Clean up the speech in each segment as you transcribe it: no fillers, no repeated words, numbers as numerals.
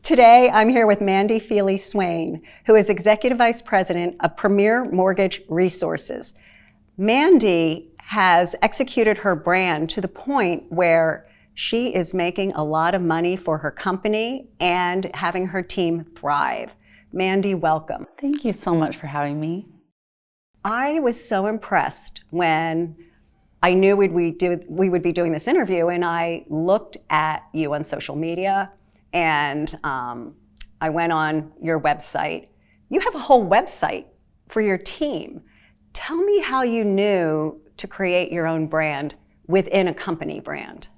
Today, I'm here with Mandi Feely Swain, who is Executive Vice President of Premier Mortgage Resources. Mandi has executed her brand to the point where she is making a lot of money for her company and having her team thrive. Mandi, welcome. Thank you so much for having me. I was so impressed when I knew we would be doing this interview, and I looked at you on social media, and I went on your website. You have a whole website for your team. Tell me how you knew to create your own brand within a company brand.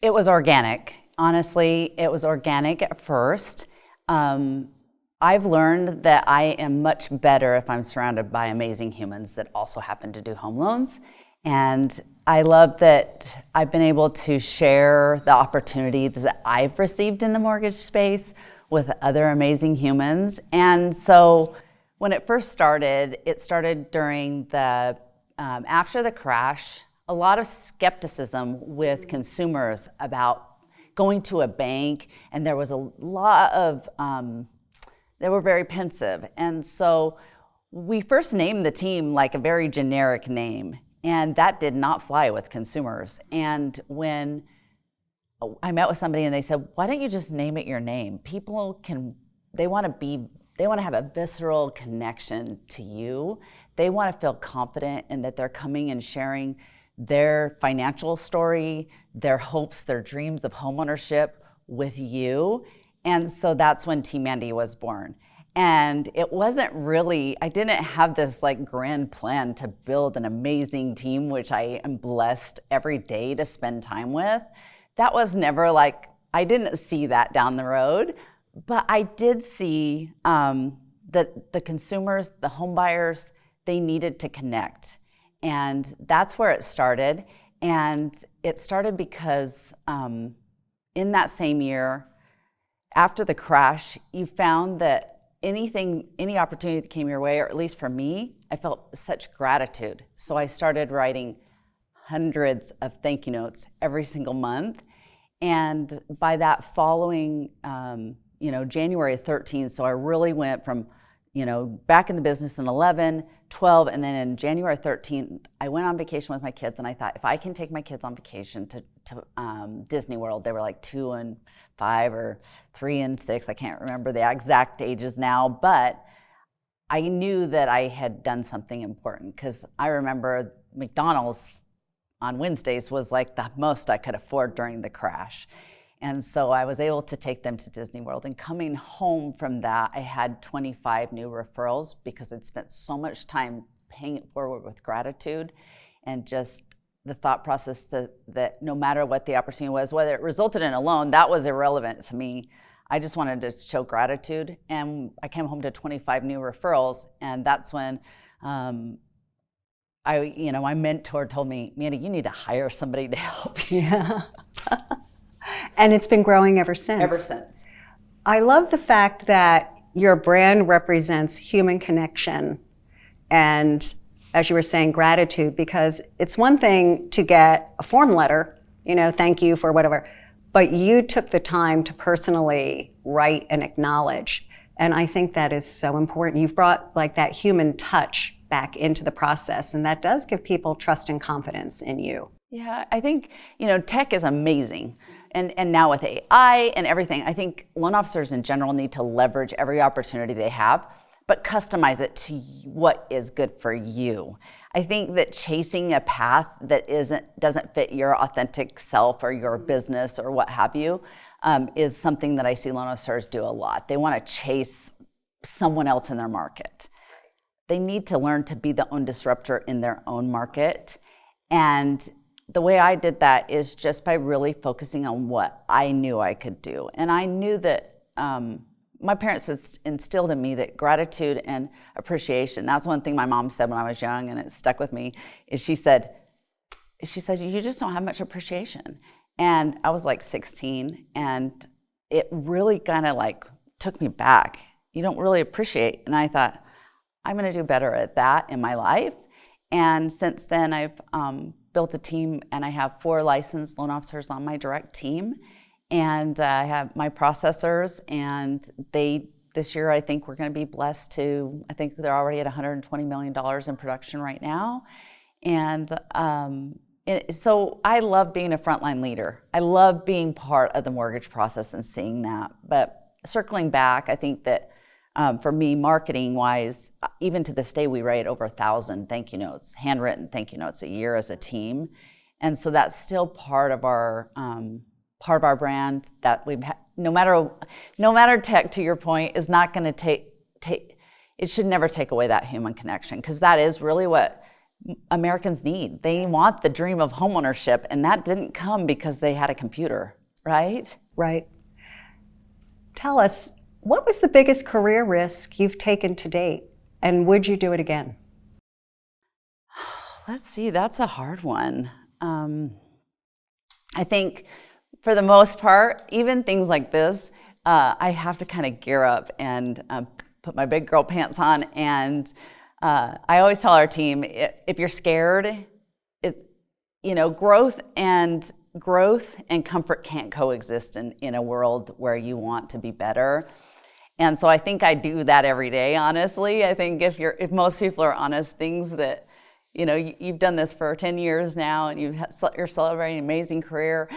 It was organic. Honestly, it was organic at first. I've learned that I am much better if I'm surrounded by amazing humans that also happen to do home loans. And I love that I've been able to share the opportunities that I've received in the mortgage space with other amazing humans. And so when it first started, it started during the, after the crash, a lot of skepticism with consumers about going to a bank, and there was a lot of, they were very pensive. And so we first named the team like a very generic name, and that did not fly with consumers. And when I met with somebody and they said, why don't you just name it your name? People they want to have a visceral connection to you. They want to feel confident in that they're coming and sharing their financial story, their hopes, their dreams of homeownership with you. And so that's when Team Mandi was born. And it wasn't really, I didn't have this like grand plan to build an amazing team, which I am blessed every day to spend time with. That was never like, I didn't see that down the road, but I did see that the consumers, the home buyers, they needed to connect. And that's where it started. And it started because in that same year, after the crash, you found that any opportunity that came your way, or at least for me, I felt such gratitude. So I started writing hundreds of thank you notes every single month. And by that following, January 13th, so I really went from, back in the business in 11, 12, and then in January 13th, I went on vacation with my kids, and I thought, if I can take my kids on vacation to Disney World, they were like 2 and 5 or 3 and 6, I can't remember the exact ages now, but I knew that I had done something important, because I remember McDonald's on Wednesdays was like the most I could afford during the crash. And so I was able to take them to Disney World. And coming home from that, I had 25 new referrals because I'd spent so much time paying it forward with gratitude, and just the thought process that no matter what the opportunity was, whether it resulted in a loan, that was irrelevant to me. I just wanted to show gratitude. And I came home to 25 new referrals. And that's when my mentor told me, Mandi, you need to hire somebody to help you. Yeah. And it's been growing ever since. Ever since. I love the fact that your brand represents human connection and, as you were saying, gratitude, because it's one thing to get a form letter, thank you for whatever, but you took the time to personally write and acknowledge. And I think that is so important. You've brought like that human touch back into the process, and that does give people trust and confidence in you. Yeah, I think, tech is amazing. And now with AI and everything, I think loan officers in general need to leverage every opportunity they have, but customize it to what is good for you. I think that chasing a path that doesn't fit your authentic self or your business or what have you is something that I see loan officers do a lot. They want to chase someone else in their market. They need to learn to be the own disruptor in their own market. And the way I did that is just by really focusing on what I knew I could do. And I knew that my parents instilled in me that gratitude and appreciation, that's one thing my mom said when I was young, and it stuck with me, is she said, you just don't have much appreciation. And I was like 16, and it really kind of like took me back. You don't really appreciate. And I thought, I'm going to do better at that in my life. And since then, I've built a team, and I have 4 licensed loan officers on my direct team. And I have my processors, and this year I think we're going to be blessed to, I think they're already at $120 million in production right now. And so I love being a frontline leader. I love being part of the mortgage process and seeing that. But circling back, I think that for me, marketing-wise, even to this day, we write over 1,000 thank you notes, handwritten thank you notes a year as a team. And so that's still part of our brand that we've no matter tech, to your point, is not going to take it should never take away that human connection, because that is really what Americans need. They want the dream of homeownership, and that didn't come because they had a computer, right? Right. Tell us, what was the biggest career risk you've taken to date, and would you do it again? Let's see, that's a hard one. I think for the most part, even things like this, I have to kind of gear up and put my big girl pants on. And I always tell our team, if you're scared, growth and comfort can't coexist in a world where you want to be better. And so I think I do that every day, honestly. I think if most people are honest, things that, you've done this for 10 years now, and you're celebrating an amazing career.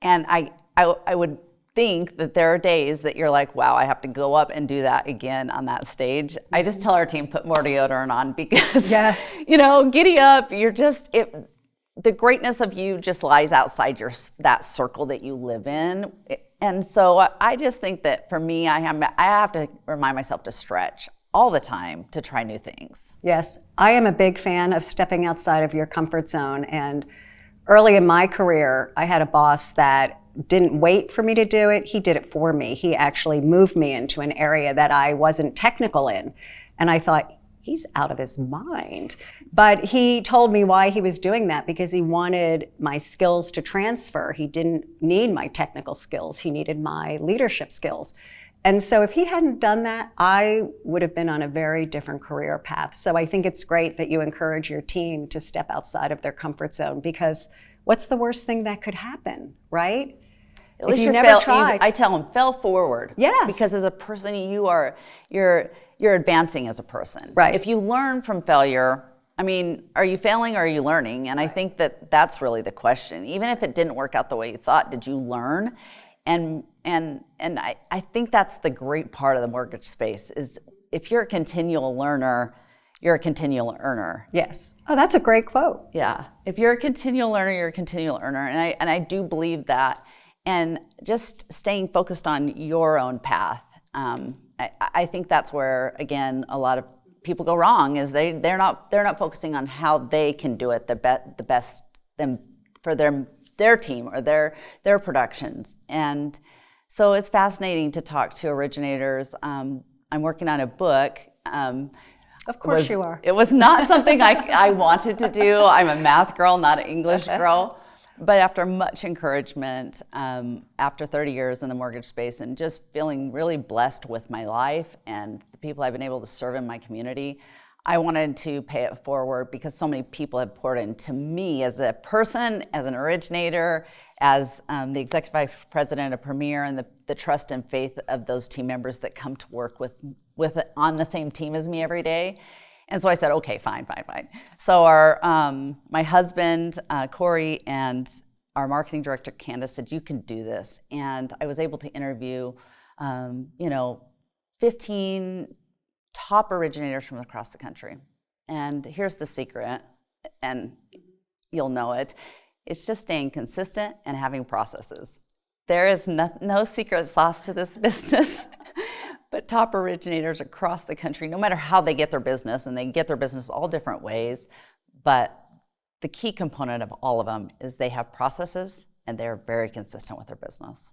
And I would think that there are days that you're like, wow, I have to go up and do that again on that stage. I just tell our team, put more deodorant on, because, yes, giddy up. The greatness of you just lies outside that circle that you live in. And so I just think that for me, I have to remind myself to stretch all the time to try new things. Yes, I am a big fan of stepping outside of your comfort zone. And early in my career, I had a boss that didn't wait for me to do it. He did it for me. He actually moved me into an area that I wasn't technical in. And I thought, he's out of his mind. But he told me why he was doing that, because he wanted my skills to transfer. He didn't need my technical skills. He needed my leadership skills. And so if he hadn't done that, I would have been on a very different career path. So I think it's great that you encourage your team to step outside of their comfort zone, because what's the worst thing that could happen, right? At least you never tried. I tell them, fail forward. Yes. Because as a person, you're advancing as a person. Right. If you learn from failure, are you failing or are you learning? And I think that's really the question. Even if it didn't work out the way you thought, did you learn? And I think that's the great part of the mortgage space, is if you're a continual learner, you're a continual earner. Yes. Oh, that's a great quote. Yeah. If you're a continual learner, you're a continual earner. And I do believe that. And just staying focused on your own path. I think that's where, again, a lot of people go wrong, is they're not focusing on how they can do it the best for their team or their productions. And so it's fascinating to talk to originators. I'm working on a book. Of course you are. It was not something I wanted to do. I'm a math girl, not an English girl. But after much encouragement, after 30 years in the mortgage space, and just feeling really blessed with my life and the people I've been able to serve in my community, I wanted to pay it forward, because so many people have poured into me as a person, as an originator, as the executive vice president of Premier, and the trust and faith of those team members that come to work with on the same team as me every day. And so I said, okay, fine. So my husband, Corey, and our marketing director, Candace, said, you can do this. And I was able to interview, 15 top originators from across the country. And here's the secret, and you'll know it. It's just staying consistent and having processes. There is no secret sauce to this business. But top originators across the country, no matter how they get their business, and they get their business all different ways, but the key component of all of them is they have processes, and they're very consistent with their business.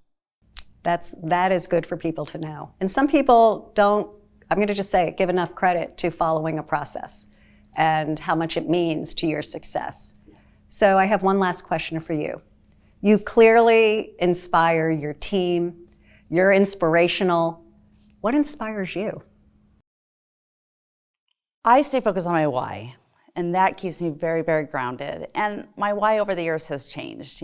That is good for people to know. And some people don't, I'm going to just say it, give enough credit to following a process and how much it means to your success. So I have one last question for you. You clearly inspire your team. You're inspirational. What inspires you? I stay focused on my why, and that keeps me very, very grounded. And my why over the years has changed.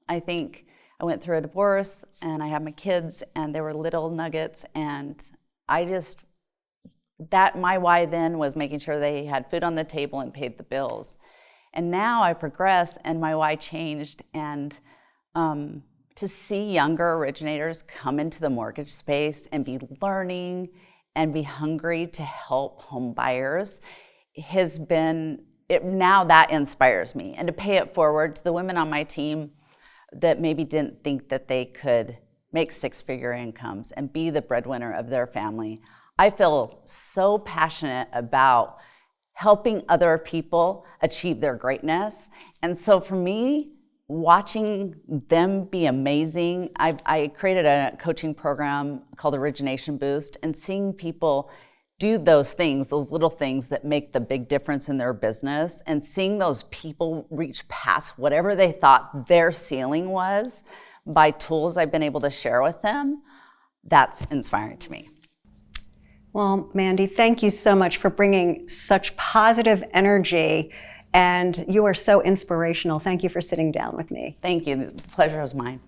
I think I went through a divorce and I had my kids and they were little nuggets, and my why then was making sure they had food on the table and paid the bills. And now I progressed and my why changed, and to see younger originators come into the mortgage space and be learning and be hungry to help home buyers has been, now that inspires me. And to pay it forward to the women on my team that maybe didn't think that they could make six-figure incomes and be the breadwinner of their family. I feel so passionate about helping other people achieve their greatness. And so for me, watching them be amazing, I created a coaching program called Origination Boost, and seeing people do those things, those little things that make the big difference in their business, and seeing those people reach past whatever they thought their ceiling was by tools I've been able to share with them, that's inspiring to me. Well, Mandi, thank you so much for bringing such positive energy, and you are so inspirational. Thank you for sitting down with me. Thank you. The pleasure was mine.